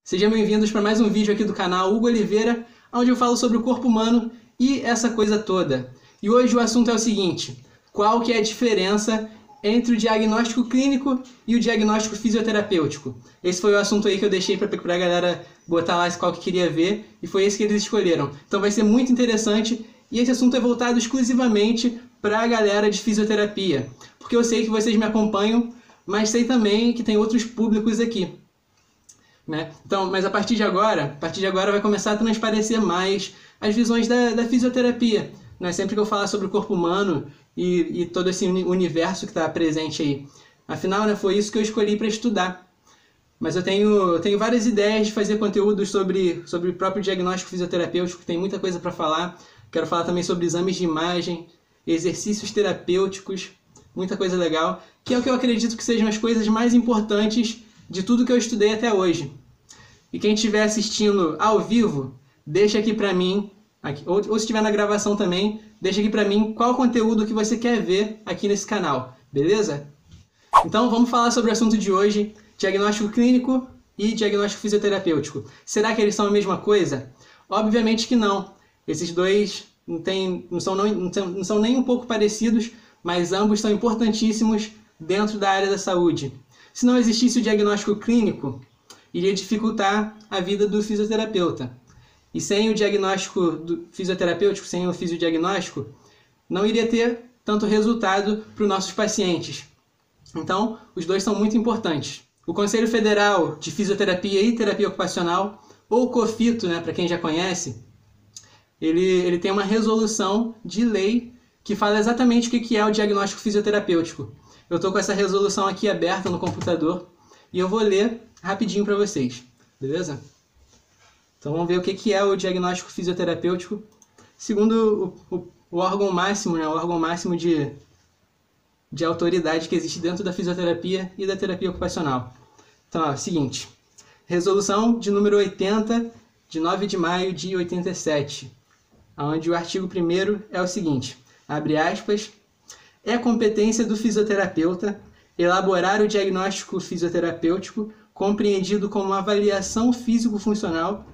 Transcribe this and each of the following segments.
Sejam bem-vindos para mais um vídeo aqui do canal Hugo Oliveira, onde eu falo sobre o corpo humano e essa coisa toda. E hoje o assunto é o seguinte: qual que é a diferença entre o diagnóstico clínico e o diagnóstico fisioterapêutico? Esse foi o assunto aí que eu deixei para a galera botar lá qual que queria ver, e foi esse que eles escolheram. Então vai ser muito interessante, e esse assunto é voltado exclusivamente para a galera de fisioterapia, porque eu sei que vocês me acompanham, mas sei também que tem outros públicos aqui. Então, mas a partir de agora vai começar a transparecer mais as visões da fisioterapia, né? Sempre que eu falar sobre o corpo humano e todo esse universo que está presente aí. Afinal, né, foi isso que eu escolhi para estudar. Mas eu tenho várias ideias de fazer conteúdo sobre o próprio diagnóstico fisioterapêutico, tem muita coisa para falar. Quero falar também sobre exames de imagem, exercícios terapêuticos, muita coisa legal, que é o que eu acredito que sejam as coisas mais importantes de tudo que eu estudei até hoje. E quem estiver assistindo ao vivo, deixa aqui pra mim, ou se estiver na gravação também, deixa aqui pra mim qual conteúdo que você quer ver aqui nesse canal, beleza? Então vamos falar sobre o assunto de hoje, diagnóstico clínico e diagnóstico fisioterapêutico. Será que eles são a mesma coisa? Obviamente que não. Esses dois não são nem um pouco parecidos, mas ambos são importantíssimos dentro da área da saúde. Se não existisse o diagnóstico clínico, iria dificultar a vida do fisioterapeuta. E sem o diagnóstico fisioterapêutico, sem o fisiodiagnóstico, não iria ter tanto resultado para os nossos pacientes. Então, os dois são muito importantes. O Conselho Federal de Fisioterapia e Terapia Ocupacional, ou COFITO, né, para quem já conhece, ele tem uma resolução de lei que fala exatamente o que é o diagnóstico fisioterapêutico. Eu estou com essa resolução aqui aberta no computador e eu vou ler rapidinho para vocês, beleza? Então vamos ver o que é o diagnóstico fisioterapêutico segundo o órgão máximo, né? O órgão máximo de autoridade que existe dentro da fisioterapia e da terapia ocupacional. Então, ó, seguinte, resolução de número 80, de 9 de maio de 87, onde o artigo 1º é o seguinte, abre aspas, é competência do fisioterapeuta elaborar o diagnóstico fisioterapêutico compreendido como avaliação físico-funcional,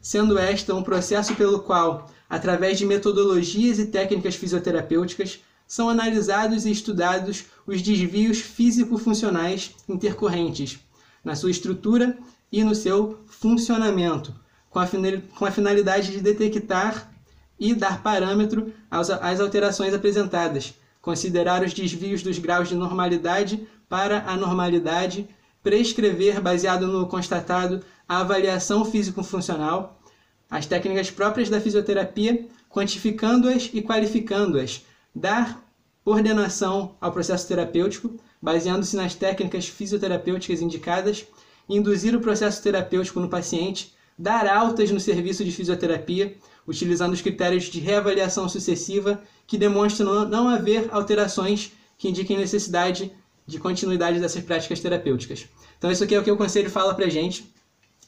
sendo esta um processo pelo qual, através de metodologias e técnicas fisioterapêuticas, são analisados e estudados os desvios físico-funcionais intercorrentes na sua estrutura e no seu funcionamento, com a finalidade de detectar e dar parâmetro às alterações apresentadas, considerar os desvios dos graus de normalidade para anormalidade, prescrever, baseado no constatado, a avaliação físico-funcional, as técnicas próprias da fisioterapia, quantificando-as e qualificando-as, dar ordenação ao processo terapêutico, baseando-se nas técnicas fisioterapêuticas indicadas, induzir o processo terapêutico no paciente, dar altas no serviço de fisioterapia, utilizando os critérios de reavaliação sucessiva que demonstram não haver alterações que indiquem necessidade de continuidade dessas práticas terapêuticas. Então isso aqui é o que o conselho fala pra gente,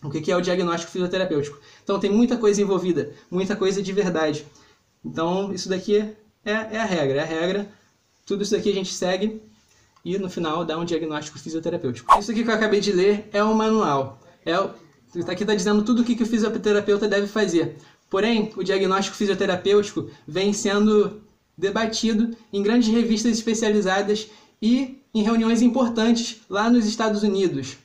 o que é o diagnóstico fisioterapêutico. Então tem muita coisa envolvida, muita coisa de verdade. Então isso daqui é a regra. Tudo isso daqui a gente segue e no final dá um diagnóstico fisioterapêutico. Isso aqui que eu acabei de ler é um manual. Aqui está dizendo tudo o que o fisioterapeuta deve fazer. Porém, o diagnóstico fisioterapêutico vem sendo debatido em grandes revistas especializadas e em reuniões importantes lá nos Estados Unidos.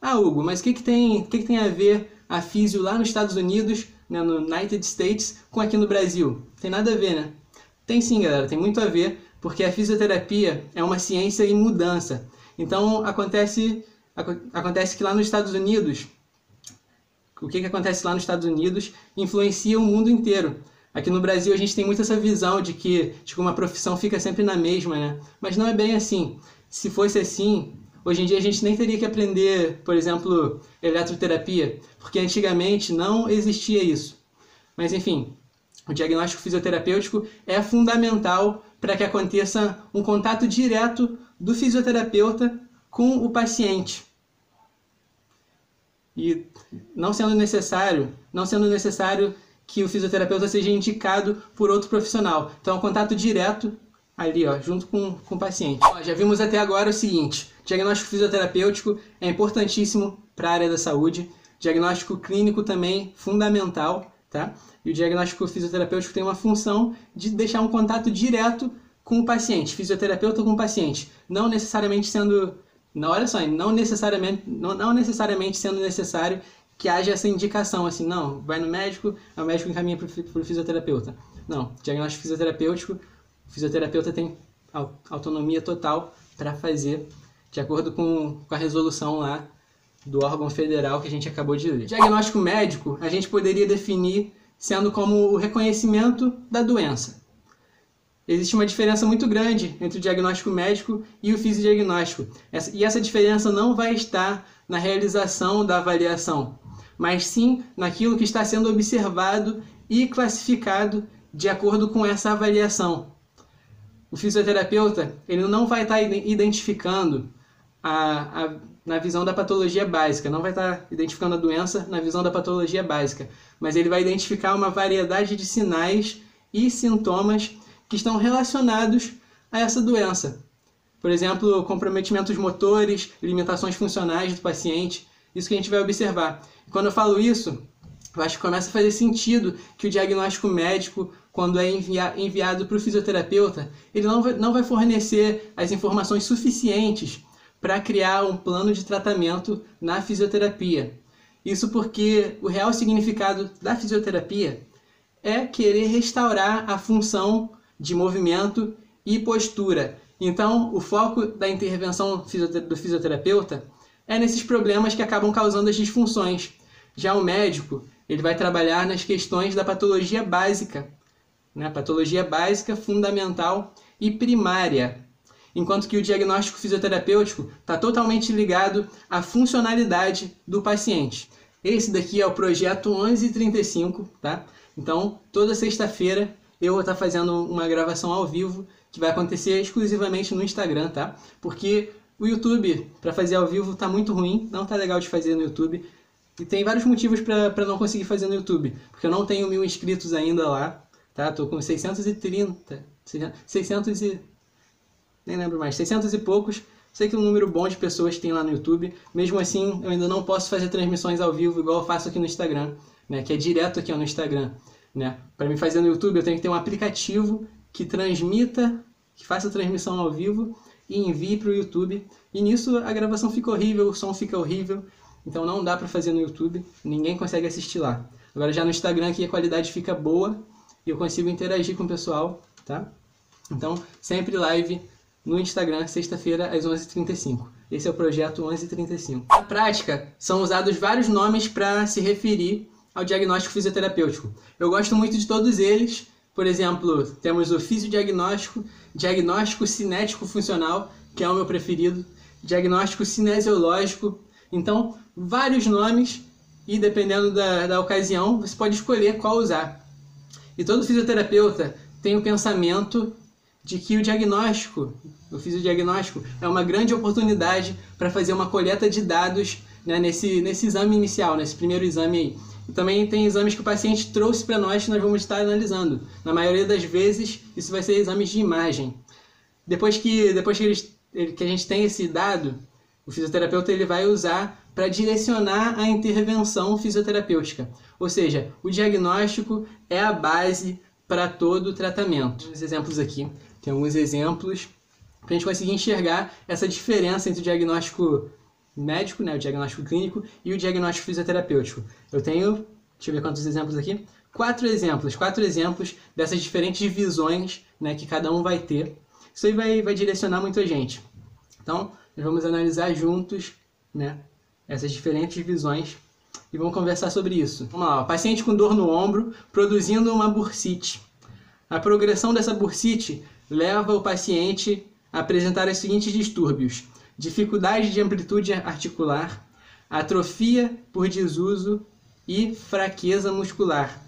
Ah, Hugo, mas o que tem a ver a físio lá nos Estados Unidos, né, no United States, com aqui no Brasil? Tem nada a ver, né? Tem sim, galera, tem muito a ver, porque a fisioterapia é uma ciência em mudança. Então, acontece que lá nos Estados Unidos, o que acontece lá nos Estados Unidos influencia o mundo inteiro. Aqui no Brasil a gente tem muito essa visão de que uma profissão fica sempre na mesma, né? Mas não é bem assim. Se fosse assim, hoje em dia a gente nem teria que aprender, por exemplo, eletroterapia, porque antigamente não existia isso. Mas enfim, o diagnóstico fisioterapêutico é fundamental para que aconteça um contato direto do fisioterapeuta com o paciente. E não sendo necessário que o fisioterapeuta seja indicado por outro profissional. Então, é um contato direto ali, ó, junto com o paciente. Ó, já vimos até agora o seguinte: diagnóstico fisioterapêutico é importantíssimo para a área da saúde. Diagnóstico clínico também fundamental, tá? E o diagnóstico fisioterapêutico tem uma função de deixar um contato direto com o paciente, fisioterapeuta com o paciente, não necessariamente sendo, não, olha só, não necessariamente sendo necessário que haja essa indicação, assim, não, vai no médico, o médico encaminha para o fisioterapeuta. Não, diagnóstico fisioterapêutico, o fisioterapeuta tem autonomia total para fazer, de acordo com a resolução lá do órgão federal que a gente acabou de ler. Diagnóstico médico, a gente poderia definir sendo como o reconhecimento da doença. Existe uma diferença muito grande entre o diagnóstico médico e o fisiodiagnóstico. E essa diferença não vai estar na realização da avaliação, mas sim naquilo que está sendo observado e classificado de acordo com essa avaliação. O fisioterapeuta ele não vai estar identificando na visão da patologia básica, não vai estar identificando a doença na visão da patologia básica, mas ele vai identificar uma variedade de sinais e sintomas que estão relacionados a essa doença. Por exemplo, comprometimentos motores, limitações funcionais do paciente, isso que a gente vai observar. E quando eu falo isso, eu acho que começa a fazer sentido que o diagnóstico médico, quando é enviado para o fisioterapeuta, ele não vai fornecer as informações suficientes para criar um plano de tratamento na fisioterapia. Isso porque o real significado da fisioterapia é querer restaurar a função de movimento e postura. Então, o foco da intervenção do fisioterapeuta é nesses problemas que acabam causando as disfunções. Já o médico, ele vai trabalhar nas questões da patologia básica, né? Patologia básica, fundamental e primária. Enquanto que o diagnóstico fisioterapêutico está totalmente ligado à funcionalidade do paciente. Esse daqui é o projeto 1135, tá? Então, toda sexta-feira eu vou estar fazendo uma gravação ao vivo que vai acontecer exclusivamente no Instagram, tá? Porque o YouTube, para fazer ao vivo, tá muito ruim, não tá legal de fazer no YouTube. E tem vários motivos para não conseguir fazer no YouTube. Porque eu não tenho 1000 inscritos ainda lá, tá? Tô com 630, 600 e... nem lembro mais, 600 e poucos. Sei que é um número bom de pessoas tem lá no YouTube. Mesmo assim, eu ainda não posso fazer transmissões ao vivo igual eu faço aqui no Instagram, né? Que é direto aqui no Instagram, né? Para me fazer no YouTube, eu tenho que ter um aplicativo que transmita, que faça a transmissão ao vivo e envie para o YouTube. E nisso a gravação fica horrível, o som fica horrível. Então não dá para fazer no YouTube, ninguém consegue assistir lá. Agora já no Instagram aqui a qualidade fica boa e eu consigo interagir com o pessoal, tá? Então sempre live no Instagram, sexta-feira às 11h35. Esse é o projeto 1135. Na prática, são usados vários nomes para se referir ao diagnóstico fisioterapêutico. Eu gosto muito de todos eles. Por exemplo, temos o fisiodiagnóstico, diagnóstico cinético funcional, que é o meu preferido, diagnóstico cinesiológico. Então, vários nomes e dependendo da ocasião, você pode escolher qual usar. E todo fisioterapeuta tem o pensamento de que o fisiodiagnóstico é uma grande oportunidade para fazer uma coleta de dados, né, nesse exame inicial, nesse primeiro exame aí. E também tem exames que o paciente trouxe para nós que nós vamos estar analisando. Na maioria das vezes, isso vai ser exames de imagem. Depois que a gente tem esse dado, o fisioterapeuta ele vai usar para direcionar a intervenção fisioterapêutica. Ou seja, o diagnóstico é a base para todo o tratamento. Os exemplos aqui, tem alguns exemplos para a gente conseguir enxergar essa diferença entre o diagnóstico médico, né, o diagnóstico clínico e o diagnóstico fisioterapêutico. Eu tenho, deixa eu ver quantos exemplos aqui, 4 exemplos dessas diferentes visões, né, que cada um vai ter. Isso aí vai direcionar muito a gente. Então, nós vamos analisar juntos, né, essas diferentes visões e vamos conversar sobre isso. Vamos lá, paciente com dor no ombro produzindo uma bursite. A progressão dessa bursite leva o paciente a apresentar os seguintes distúrbios: dificuldade de amplitude articular, atrofia por desuso e fraqueza muscular.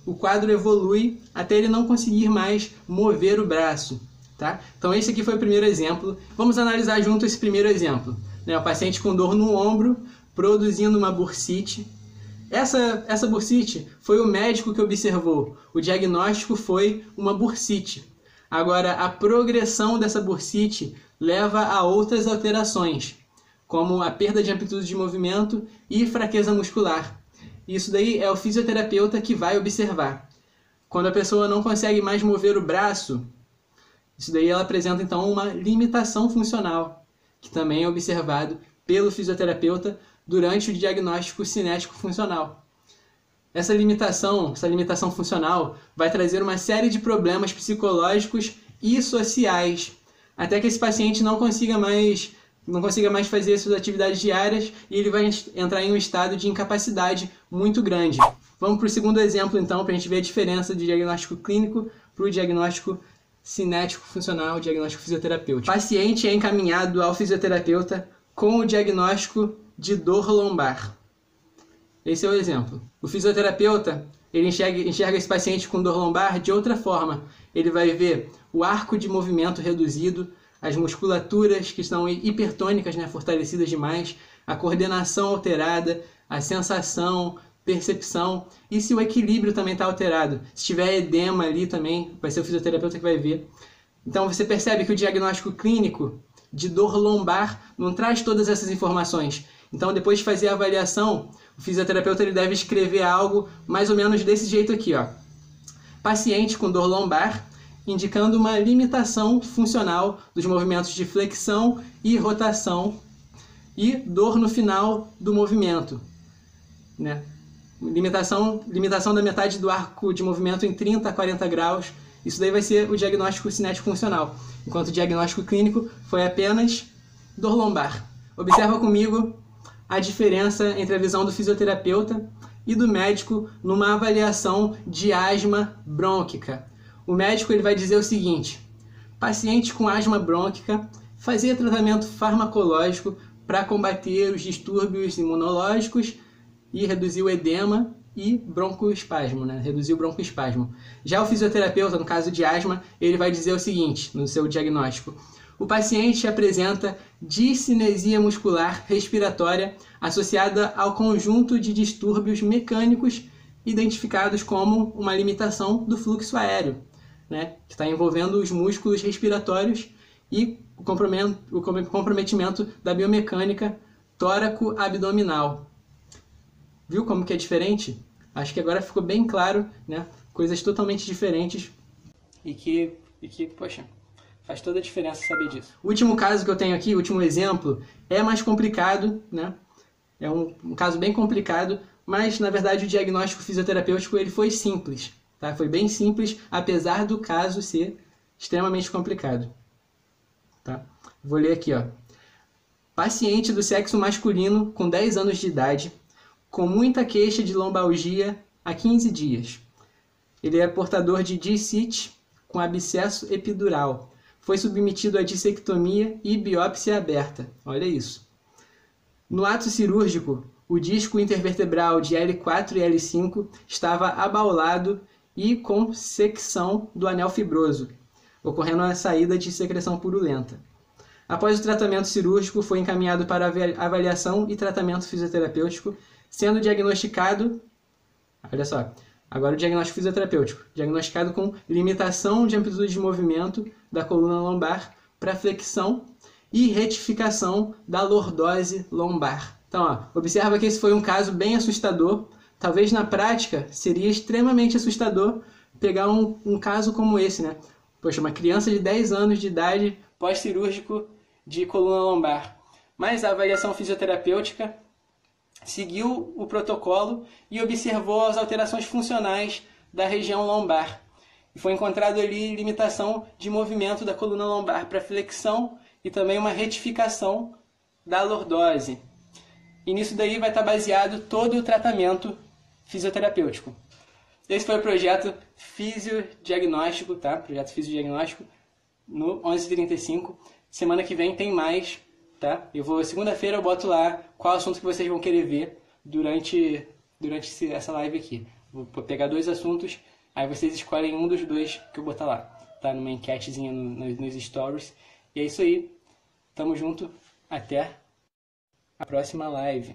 O quadro evolui até ele não conseguir mais mover o braço, tá? Então esse aqui foi o primeiro exemplo. Vamos analisar junto esse primeiro exemplo, né? O paciente com dor no ombro produzindo uma bursite. Essa bursite foi o médico que observou. O diagnóstico foi uma bursite. Agora, a progressão dessa bursite leva a outras alterações, como a perda de amplitude de movimento e fraqueza muscular. Isso daí é o fisioterapeuta que vai observar. Quando a pessoa não consegue mais mover o braço, isso daí ela apresenta então uma limitação funcional, que também é observado pelo fisioterapeuta durante o diagnóstico cinético funcional. Essa limitação funcional vai trazer uma série de problemas psicológicos e sociais, até que esse paciente não consiga mais fazer suas atividades diárias e ele vai entrar em um estado de incapacidade muito grande. Vamos para o segundo exemplo, então, para a gente ver a diferença de diagnóstico clínico para o diagnóstico cinético funcional, diagnóstico fisioterapêutico. O paciente é encaminhado ao fisioterapeuta com o diagnóstico de dor lombar. Esse é o exemplo. O fisioterapeuta ele enxerga esse paciente com dor lombar de outra forma. Ele vai ver o arco de movimento reduzido, as musculaturas que estão hipertônicas, né, fortalecidas demais, a coordenação alterada, a sensação, percepção e se o equilíbrio também está alterado. Se tiver edema ali também, vai ser o fisioterapeuta que vai ver. Então você percebe que o diagnóstico clínico de dor lombar não traz todas essas informações. Então depois de fazer a avaliação, o fisioterapeuta ele deve escrever algo mais ou menos desse jeito aqui, ó. Paciente com dor lombar, indicando uma limitação funcional dos movimentos de flexão e rotação e dor no final do movimento, né? Limitação da metade do arco de movimento em 30 a 40 graus. Isso daí vai ser o diagnóstico cinético funcional, enquanto o diagnóstico clínico foi apenas dor lombar. Observa comigo a diferença entre a visão do fisioterapeuta e do médico numa avaliação de asma brônquica. O médico ele vai dizer o seguinte: paciente com asma brônquica fazia tratamento farmacológico para combater os distúrbios imunológicos e reduzir o edema e broncoespasmo, né? Reduzir o broncoespasmo. Já o fisioterapeuta, no caso de asma, ele vai dizer o seguinte no seu diagnóstico: o paciente apresenta discinesia muscular respiratória associada ao conjunto de distúrbios mecânicos identificados como uma limitação do fluxo aéreo, né? Que está envolvendo os músculos respiratórios e o comprometimento da biomecânica tóraco-abdominal. Viu como que é diferente? Acho que agora ficou bem claro, né? Coisas totalmente diferentes e que, poxa, faz toda a diferença saber disso. O último caso que eu tenho aqui, o último exemplo, é mais complicado, né? É um caso bem complicado, mas na verdade o diagnóstico fisioterapêutico ele foi simples, tá? Foi bem simples, apesar do caso ser extremamente complicado, tá? Vou ler aqui, ó. Paciente do sexo masculino com 10 anos de idade, com muita queixa de lombalgia há 15 dias. Ele é portador de discite com abscesso epidural. Foi submetido a dissectomia e biópsia aberta. Olha isso. No ato cirúrgico, o disco intervertebral de L4 e L5 estava abaulado e com secção do anel fibroso, ocorrendo a saída de secreção purulenta. Após o tratamento cirúrgico, foi encaminhado para avaliação e tratamento fisioterapêutico, sendo diagnosticado, olha só, agora o diagnóstico fisioterapêutico, diagnosticado com limitação de amplitude de movimento da coluna lombar para flexão e retificação da lordose lombar. Então, ó, observa que esse foi um caso bem assustador. Talvez na prática seria extremamente assustador pegar um caso como esse, né? Poxa, uma criança de 10 anos de idade pós-cirúrgico de coluna lombar. Mas a avaliação fisioterapêutica seguiu o protocolo e observou as alterações funcionais da região lombar. E foi encontrado ali limitação de movimento da coluna lombar para flexão e também uma retificação da lordose. E nisso daí vai estar baseado todo o tratamento fisioterapêutico. Esse foi o projeto Fisiodiagnóstico, tá? Projeto Fisiodiagnóstico no 11h35. Semana que vem tem mais, tá? Segunda-feira eu boto lá qual assunto que vocês vão querer ver durante essa live aqui. Vou pegar 2 assuntos, aí vocês escolhem um dos 2 que eu botar lá, tá? Numa enquetezinha nos stories. E é isso aí. Tamo junto. Até a próxima live.